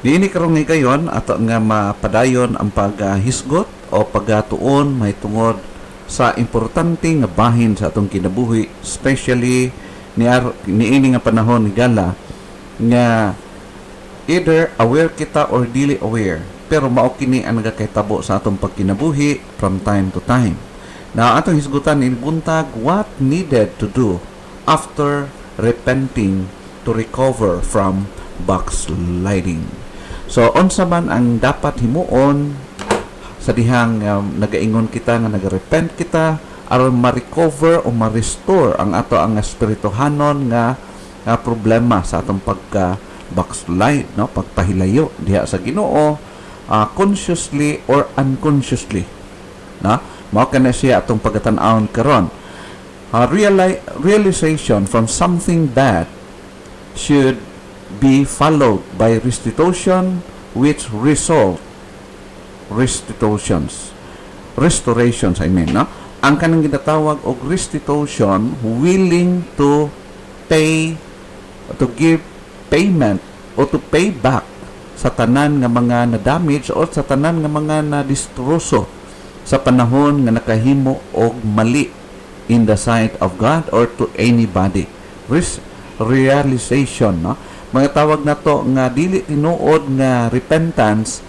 Niini karong nga gayon ato nga mapadayon ang paghisgot o pagatuon may tungod sa importante nga bahin sa atong kinabuhi, especially niini nga panahon ni gala nga either aware kita or dili aware, pero mao kini ang nagakahitabo sa atong pagkinabuhi from time to time. Na atong hisgutan ini buntag, what needed to do after repenting to recover from backsliding. So unsa man ang dapat himuon sa dihang nagaingon kita nga nagarepent kita aron ma-recover o ma-restore ang ato ang espirituhanon nga problema sa atong pagka backslide, no, pagpahilayo diha sa Ginoo, consciously or unconsciously, na mao kana siya atong pagatan-awon karon. Realization from something bad should be followed by restitution, which restorations, I mean, no? Ang kanang ginatawag og restitution, willing to pay, to give payment o to pay back sa tanan nga mga na-damage o sa tanan nga mga na-distroso sa panahon nga nakahimo og mali in the sight of God or to anybody. Realization, no? Mga tawag na to nga dili tinuod nga repentance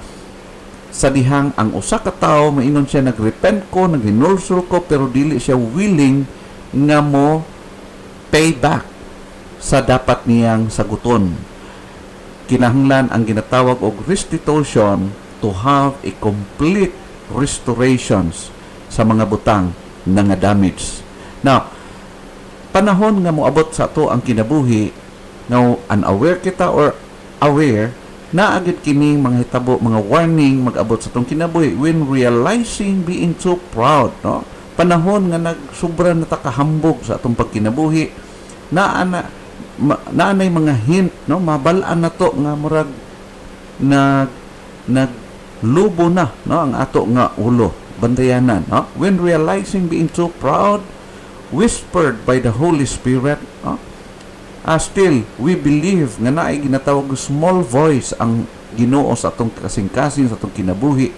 sa dihang ang usa ka tawo maingon siya nagrepent ko, nagrinulsol ko, pero dili siya willing nga mo pay back sa dapat niyang saguton. Kinahanglan ang ginatawag og restitution to have a complete restorations sa mga butang na nga damage. Now, panahon nga moabot sa ato ang kinabuhi, now unaware kita or aware, naagid kining mga hitabo, mga warning mag-abot sa atong kinabuhi when realizing being too proud, no? Panahon nga nagsubra na ta kahambog sa atong pagkinabuhi, naanay mga hint, no, mabalaan na to nga murag naglubo na, no, ang ato nga ulo, bandayanan, no? When realizing being too proud, whispered by the Holy Spirit, no? Still we believe nga naay ginatawag small voice ang Ginoo sa atong kasing-kasing sa atong kinabuhi.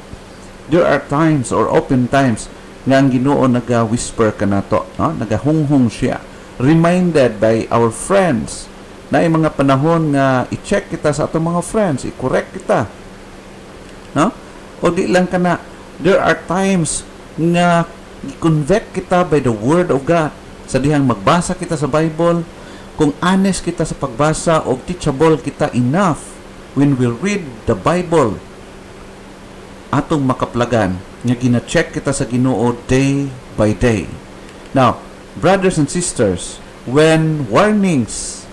There are times or open times nga ang Ginoo naga-whisper kanato, no? Nagahunghong siya, reminded by our friends. Na ay mga panahon nga i-check kita sa atong mga friends, i-correct kita, no? O di lang kana, there are times nga i-convict kita by the Word of God. Sa dihang magbasa kita sa Bible, kung honest kita sa pagbasa o teachable kita enough when we read the Bible, atong makaplagan nga gina-check kita sa Ginoo day by day. Now, brothers and sisters, when warnings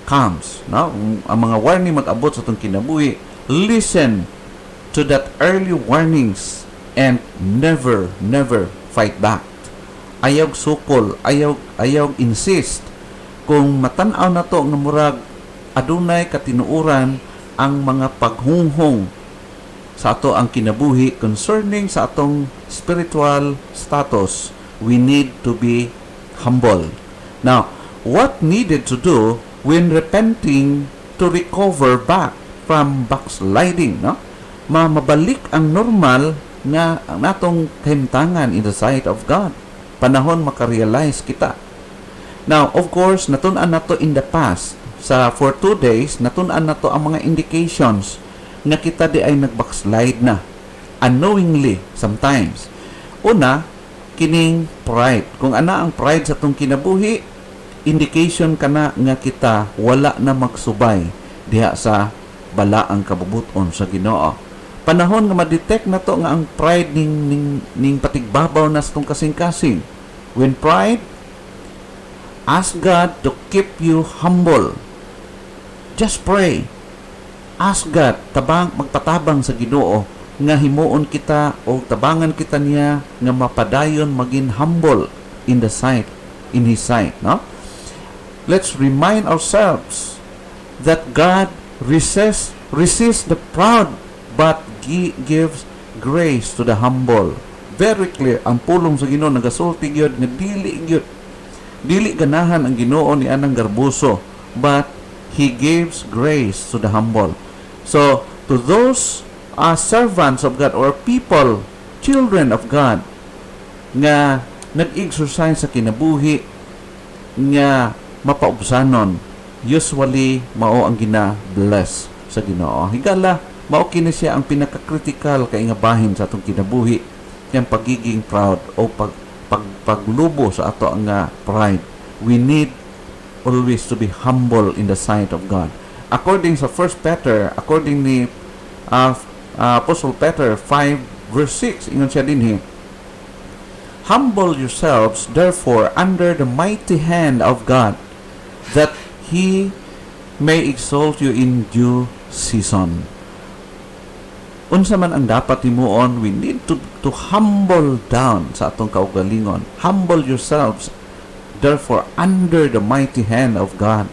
comes, no, ang mga warning mag-abot sa itong kinabuhi, listen to that early warnings and never fight back. Ayaw sukol, ayaw insist. Kung matanaw na to nga murag adunay katinuuran ang mga paghunghong sa ato ang kinabuhi concerning sa atong spiritual status, we need to be humble. Now, what needed to do when repenting to recover back from backsliding, no? Mabalik ang normal nga natong kahimtangan in the sight of God. Panahon makarealize kita. Now, of course, natun-an nato in the past. For 2 days, natun-an nato ang mga indications na kita di ay nag-backslide na. Unknowingly, sometimes. Una, kining pride. Kung ana ang pride sa tong kinabuhi, indication kana nga kita wala na magsubay diha sa balaang kabubuton sa Ginoo. Panahon nga ma-detect na to nga ang pride ning patigbabaw na sa tong kasing-kasing. When pride, ask God to keep you humble. Just pray. Ask God, magpatabang sa Ginoo nga himuon kita o tabangan kita niya nga mapadayon maging humble in His sight, no? Let's remind ourselves that God resists the proud but gives grace to the humble. Very clear ang pulong sa Ginoo nagasulti gyud nga dili ganahan ang Ginoo ni anang garbuso, but He gives grace to the humble. So to those servants of God or people, children of God, nga nag-exercise sa kinabuhi nga mapaubsanon, usually mao ang gina-bless sa Ginoo. Higala, mao kini siya ang pinaka-critical kay nga bahin sa atong kinabuhi, yang pagiging proud o paglubo sa ato nga pride. We need always to be humble in the sight of God. According sa 1 Peter, according ni Apostle Peter 5 verse 6, ingon siya dinhi, humble yourselves therefore under the mighty hand of God, that He may exalt you in due season. Unsa man ang dapat himuon, we need to humble down sa atong kaugalingon. Humble yourselves therefore under the mighty hand of God.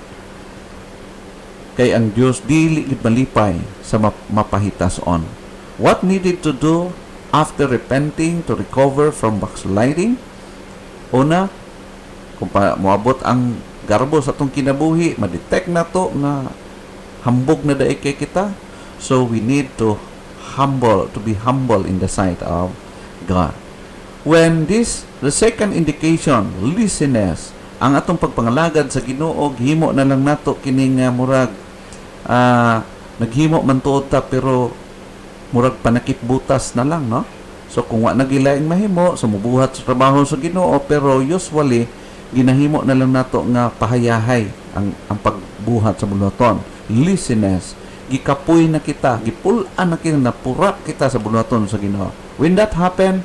Kay ang Dios dili gid malipay sa mapahitason. What needed to do after repenting to recover from backsliding? Una, kung moabot ang garbo sa atong kinabuhi, ma-detect na to nga hambog na daig kay kita. So we need to be humble in the sight of God. When the second indication, listening, ang atong pagpangalagad sa Ginoo, himo na lang nato kining murag naghimo man tuod ta pero murag panakip butas na lang, no? So kung wa nagilaing mahimo, sumubuhat sa trabaho sa Ginoo, pero usually ginahimo na lang nato nga pahayahay ang pagbuhat sa buluhaton. Listeners, gikapoy na kita, gipulan na kita, napurak kita sa buluhaton sa Ginoo. When that happen,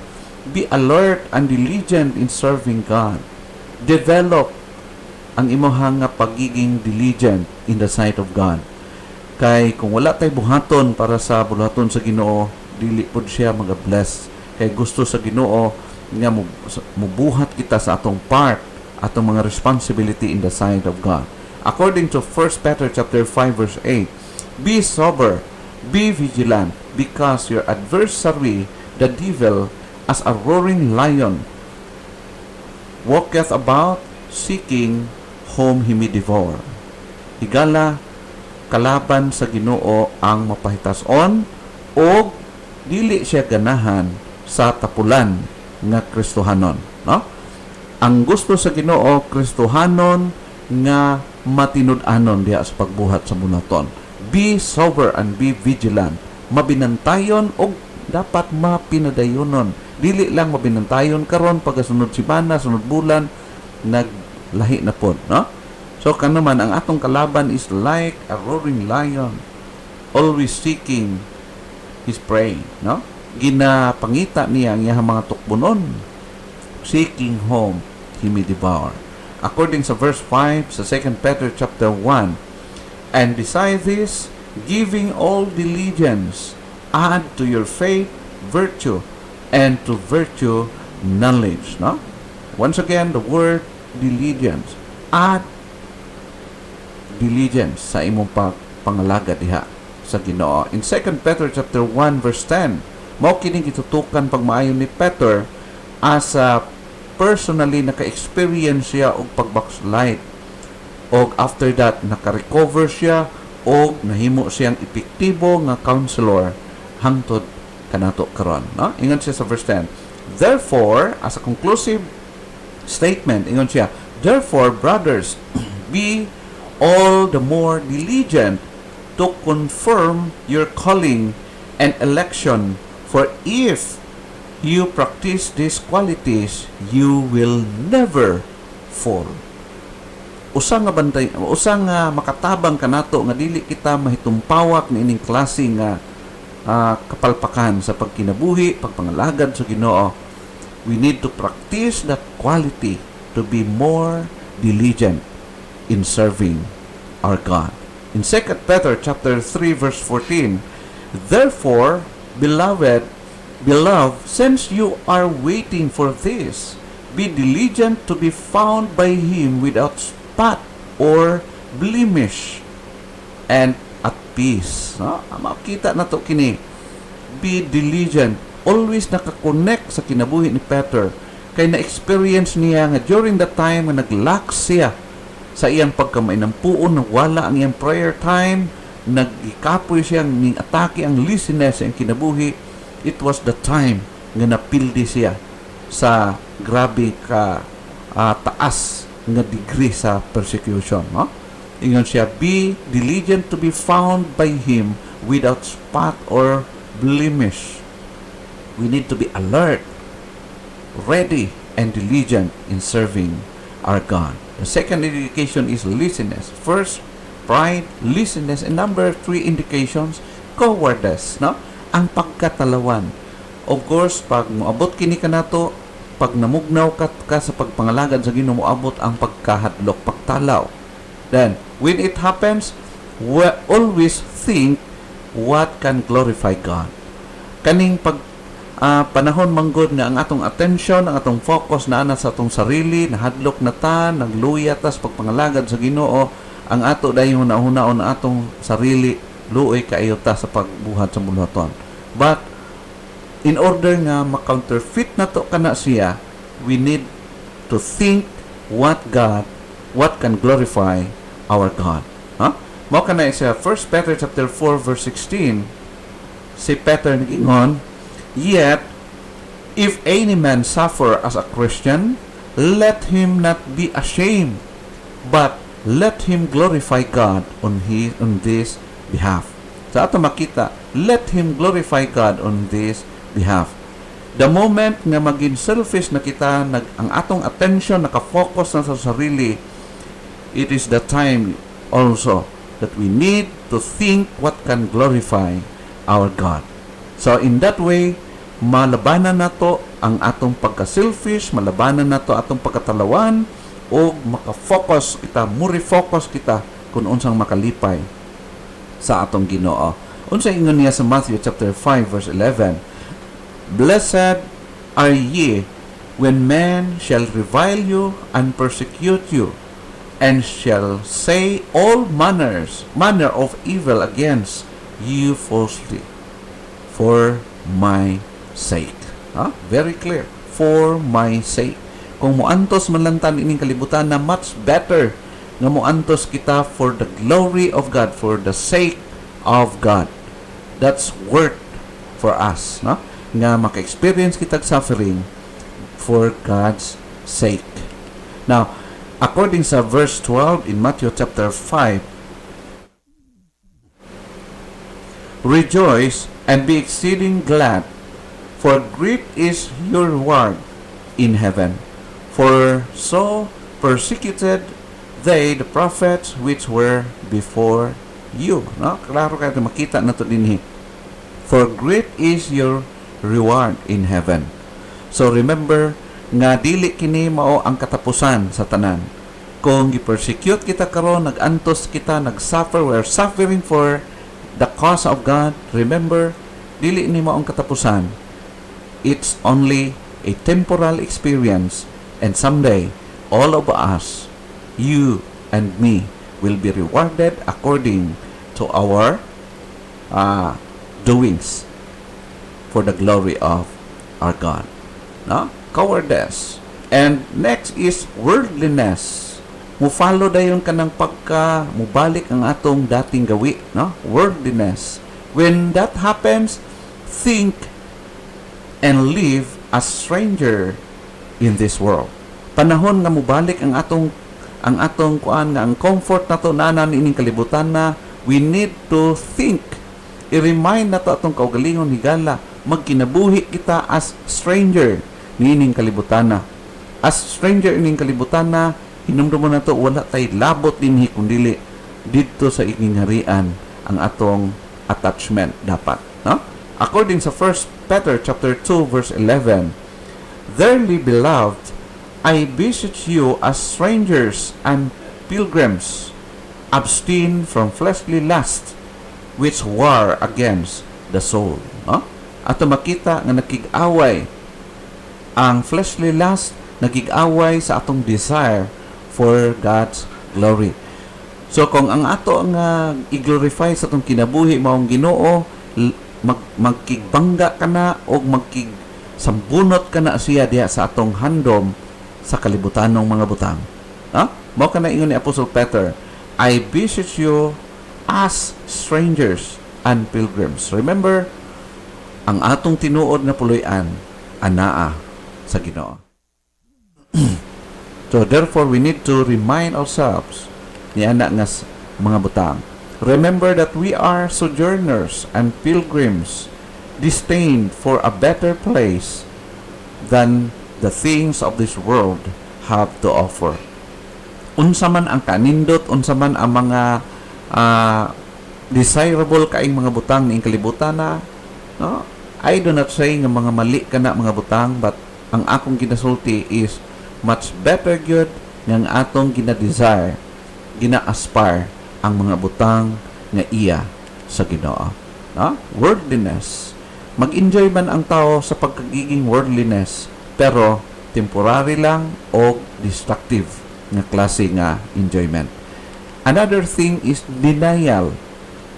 be alert and diligent in serving God. Develop ang imong nga pagiging diligent in the sight of God. Kay kung wala tay buhaton para sa buluhaton sa Ginoo, dili pod siya mag-bless. Kay gusto sa Ginoo nga mubuhat kita sa atong part, atong mga responsibility in the sight of God. According to 1 Peter chapter 5 verse 8, be sober, be vigilant, because your adversary, the devil, as a roaring lion, walketh about, seeking whom he may devour. Higala, kalaban sa Ginoo ang mapahitason, o dili siya ganahan sa tapulan nga Kristohanon, no? Ang gusto sa Ginoo, Kristohanon nga matinud-anon diha sa pagbuhat sa bunaton. Be sober and be vigilant. Mabinantayon o dapat mapinadayonon. Dili lang mabinantayon karon pagasunod simana, sunod bulan, naglahi na pod, no? So kanuman ang atong kalaban is like a roaring lion, always seeking his prey, no? Ginapangita niya ang iyang mga tukbonon, seeking whom he may devour. According sa verse 5 sa 2 Peter chapter 1, and besides this, giving all diligence, add to your faith virtue, and to virtue knowledge, no? Once again, the word diligence. Add diligence sa imong pangalaga diha sa Ginoo. In 2 Peter chapter 1 verse 10, mao kining gitutukan pagmaayon ni Peter as personally naka-experience siya og pag-backslide. Og after that naka-recover siya og nahimo siyang epektibo nga counselor hangtod kanato karon, no? Ingon siya sa verse 10. Therefore, as a conclusive statement, ingon siya, therefore, brothers, be all the more diligent to confirm your calling and election, for if you practice these qualities, you will never fall. Usa nga makatabang kanato nga dili kita mahitumpawak ni ining klase nga kapalpakan sa pagkinabuhi, pagpangalagad sa Ginoo. We need to practice that quality to be more diligent in serving our God. In 2 Peter chapter 3 verse 14, therefore, beloved, since you are waiting for this, be diligent to be found by Him without spot or blemish and at peace. No? Makita na to kini. Be diligent. Always nakakonect sa kinabuhi ni Peter. Kay na-experience niya nga during the time nga nag-lack siya sa iyang pagkamay ng puon, wala ang iyang prayer time, nagikapoy siya ning atake ang laziness ang kinabuhi, it was the time nga napildi siya sa grabe ka taas nga degree sa persecution, no? Ingon siya, be diligent to be found by Him without spot or blemish. We need to be alert, ready, and diligent in serving our God. The second indication is laziness. First, pride, laziness, and number 3 indications, cowardice, no? Ang pagkatalawan. Of course, pag moabot kini ka nato, pag namugnaw ka sa pagpangalagad sa Ginoo, moabot ang pagkahadlok, pagtalaw. Then, when it happens, we always think what can glorify God. Kaning panahon manggod nga ang atong attention, ang atong focus na sa atong sarili, nahadlok na ta, nagluya ta sa pagpangalagad sa Ginoo, ang ato dayon hunahuna na atong sarili, luoy kaayo ta sa pagbuhat sa buluhaton. But in order nga ma-counterfeit na to kana siya, we need to think what can glorify our God. Huh? Mao kana sa 1 Peter chapter 4 verse 16, si Peter nag-ingon, yet if any man suffer as a Christian, let him not be ashamed, but let him glorify God on this behalf. Sa ato makita, let him glorify God on this behalf. The moment nga maging selfish na kita, ang atong attention nakafocus na sa sarili, it is the time also that we need to think what can glorify our God. So in that way, malabanan nato ang atong pagka-selfish, malabanan nato atong pagkatalawan, o makafocus kita, refocus kita kung unsang makalipay sa atong Ginoo. Unsa ingon niya sa Matthew chapter 5 verse 11, blessed are ye when men shall revile you and persecute you, and shall say all manner of evil against you falsely, for my sake. Very clear. For my sake. Kung muantos man lang tan ining kalibutan na, much better nga muantos kita for the glory of God, for the sake of God. That's worth for us, no? Nga maka-experience kita suffering for God's sake. Now, according sa verse 12 in Matthew chapter 5, rejoice and be exceeding glad, for great is your reward in heaven. For so persecuted they the prophets which were before you. No? Klaro kayo makita na to dinhi. For great is your reward in heaven. So remember nga dili kini mao ang katapusan sa tanan. Kung gi-persecute kita karon, nagantos kita, nagsuffer, we're suffering for the cause of God, remember, dili ni mao ang katapusan. It's only a temporal experience, and someday all of us, you and me, will be rewarded according to our doings for the glory of our God. No? Cowardice. And next is worldliness. Mo-follow dayon kanang mubalik ang atong dating gawi, no? Worldliness. When that happens, think and live as stranger in this world. Panahon nga mubalik ang atong kuan nga ang comfort nato nanan ining kalibutan na, we need to think. I-remind nato atong kaugalingon higala, magkinabuhi kita as stranger nining kalibutan na. As stranger ining kalibutan na, hinumduman nato wala tay labot dinhi kundili didto sa ikingharian ang atong attachment dapat, no? According sa 1 Peter chapter 2 verse 11, dearly beloved, I beseech you as strangers and pilgrims, abstain from fleshly lust which war against the soul. No? Ato makita nga nakig-away ang fleshly lust, nakig-away sa atong desire for God's glory. So kung ang ato nga i-glorify sa atong kinabuhi maong Ginoo, magkigbangga ka na o magkigsambunot ka na siya diha sa atong handom sa kalibutanong mga butang. Mao ka na ingon ni Apostle Peter, I beseech you as strangers and pilgrims. Remember, ang atong tinuod nga puloy-an anaa sa Ginoo. So therefore we need to remind ourselves ni ana nga mga butang. Remember that we are sojourners and pilgrims, destined for a better place than the things of this world have to offer. Unsa man ang kanindot, unsa man ang mga desirable kaing mga butang ning kalibutan na, no? I do not say nga mga mali kana mga butang, but ang akong ginasulti is much better good nga atong gina-desire, gina-aspire ang mga butang nga iya sa Ginoo. No? Worldliness. Mag-enjoy man ang tao sa pagkagiging worldliness, pero temporary lang o destructive nga klase nga enjoyment. Another thing is denial.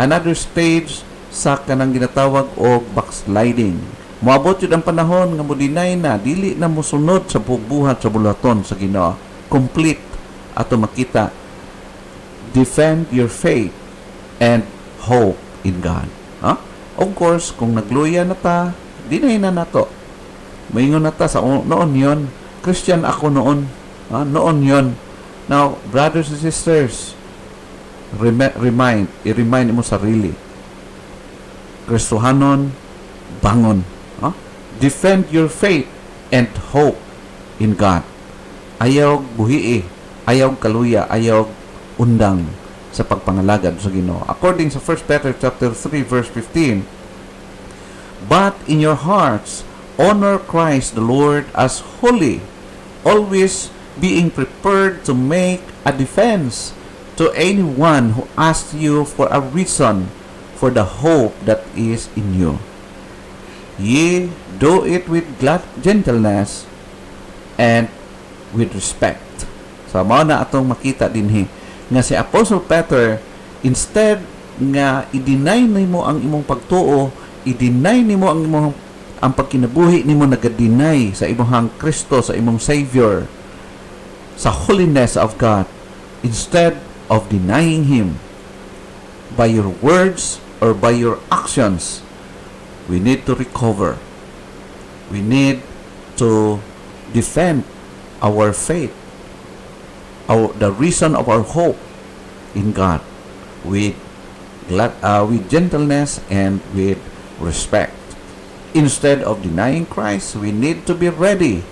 Another stage sa kanang ginatawag og backsliding. Moabot yun ang panahon nga mo deny na, dili na mo sunod sa bubuhat sa bulaton sa Ginoo. Complete ato makita. Defend your faith and hope in God. Huh? Of course, kung nagluya na ta, deny na nato. Maingon na ta sa noon yon. Christian ako noon. Noon yon. Now, brothers and sisters, i-remind mo sarili. Kristohanon, bangon. Defend your faith and hope in God. Ayaw buhii, ayaw kaluya, ayaw undang sa pagpangalagad sa Ginoo. According sa 1 Peter chapter 3 verse 15, but in your hearts honor Christ the Lord as holy, always being prepared to make a defense to anyone who asks you for a reason for the hope that is in you. Ye do it with gentleness and with respect. So, mao na atong makita dinhi nga si Apostle Peter, instead nga i-deny nimo ang imong pagtuo, i-deny nimo ang pagkinabuhi nimo, nag-deny sa imong Kristo, sa imong Savior, sa holiness of God, instead of denying Him by your words or by your actions, we need to recover. We need to defend our faith, the reason of our hope in God, with gentleness and with respect. Instead of denying Christ, we need to be ready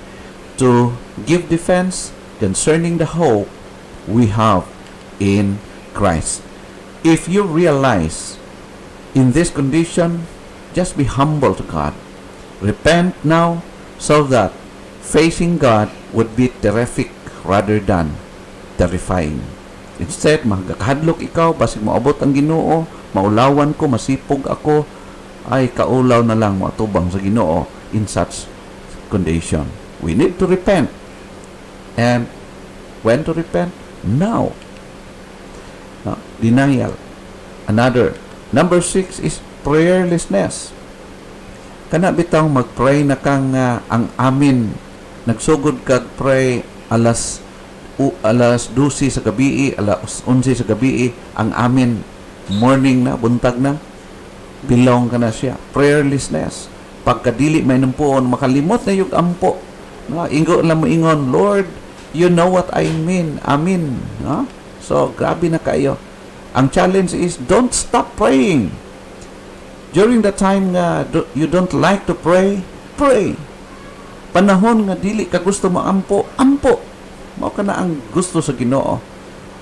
to give defense concerning the hope we have in Christ. If you realize in this condition, just be humble to God. Repent now so that facing God would be terrific rather than terrifying. Instead, magkakadlok ikaw, basig maabot ang Ginoo, maulawan ko, masipog ako, ay kaulaw na lang matubang sa Ginoo in such condition. We need to repent. And when to repent? Now. Denial. Number 6 is prayerlessness. Kana bitaw mag-pray na kang ang amin nagsugod kag pray alas 12 sa gabi, alas 11 sa gabi, ang amin morning na, buntag na, belong ka na siya. Prayerlessness. Pagkadili may numpuon, makalimot na yung ampo. Ingo lang mo ingon, Lord, you know what I mean. Amin. So, grabe na kayo. Ang challenge is, don't stop praying. During the time nga you don't like to pray, pray. Panahon nga dili ka gusto mo ampo, ampo. Mao ka na ang gusto sa Ginoo.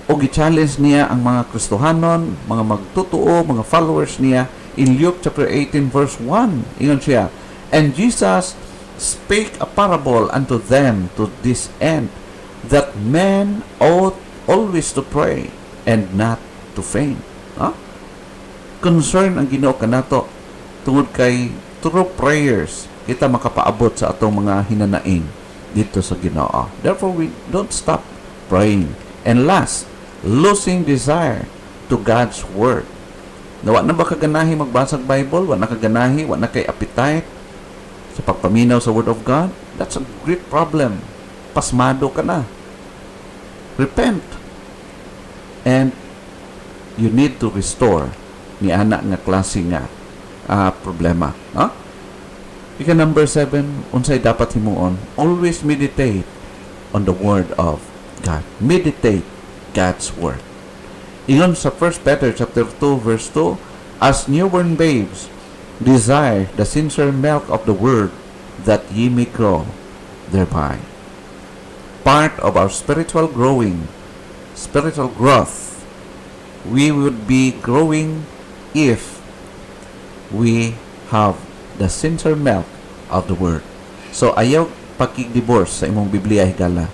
O gi-challenge niya ang mga Kristohanon, mga magtutuo, mga followers niya in Luke chapter 18 verse 1. Ingon siya, and Jesus spake a parable unto them to this end, that men ought always to pray and not to faint. Concern ang Ginoo kanato tungod kay through prayers kita makapaabot sa atong mga hinanaing dito sa Ginoo. Therefore, we don't stop praying. And last, losing desire to God's Word. Wa na ba kaganahi magbasa ng Bible? Wa na kaganahi? Wa na kay appetite sa pagpaminaw sa Word of God? That's a great problem. Pasmado ka na. Repent. And you need to restore ni anak nga klase nga problema. No? Ika number 7, unsay dapat himuon? Always meditate on the Word of God. Meditate God's Word. Ingon sa 1 Peter chapter 2 verse 2, as newborn babes, desire the sincere milk of the Word, that ye may grow thereby. Part of our spiritual growth, we would be growing if we have the sincere milk of the Word. So, ayaw pakig-divorce sa imong Biblia higala.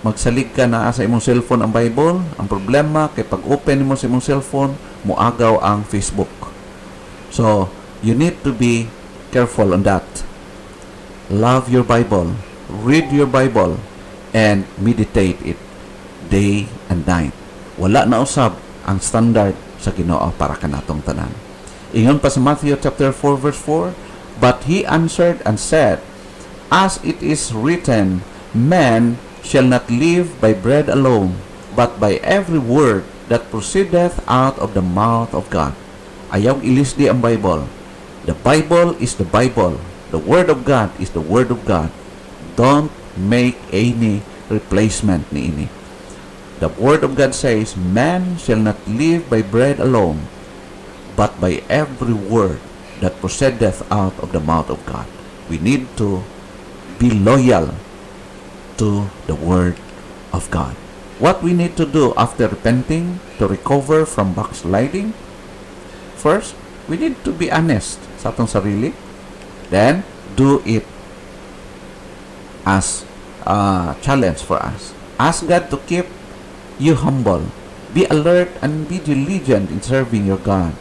Magsalig ka na sa imong cellphone ang Bible. Ang problema, kay pag-open mo sa imong cellphone, muagaw ang Facebook. So, you need to be careful on that. Love your Bible. Read your Bible. And meditate it day and night. Wala na usab ang standard sa Ginoo para kanatong tanan. Ingon pa sa Matthew chapter 4 verse 4, but he answered and said, as it is written, man shall not live by bread alone, but by every word that proceedeth out of the mouth of God. Ayaw ilisdi ang Bible. The Bible is the Bible. The Word of God is the Word of God. Don't make any replacement ni ini. The Word of God says, man shall not live by bread alone, but by every word that proceedeth out of the mouth of God. We need to be loyal to the Word of God. What we need to do after repenting to recover from backsliding? First, we need to be honest sa atong sarili. Then, do it as a challenge for us. Ask God to keep you humble. Be alert and be diligent in serving your God.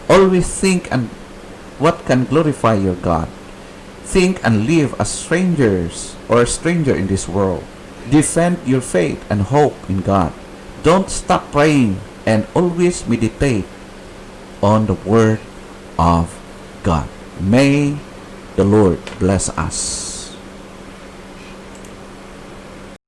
Always think and what can glorify your God. Think and live as strangers or a stranger in this world. Defend your faith and hope in God. Don't stop praying and always meditate on the Word of God. May the Lord bless us.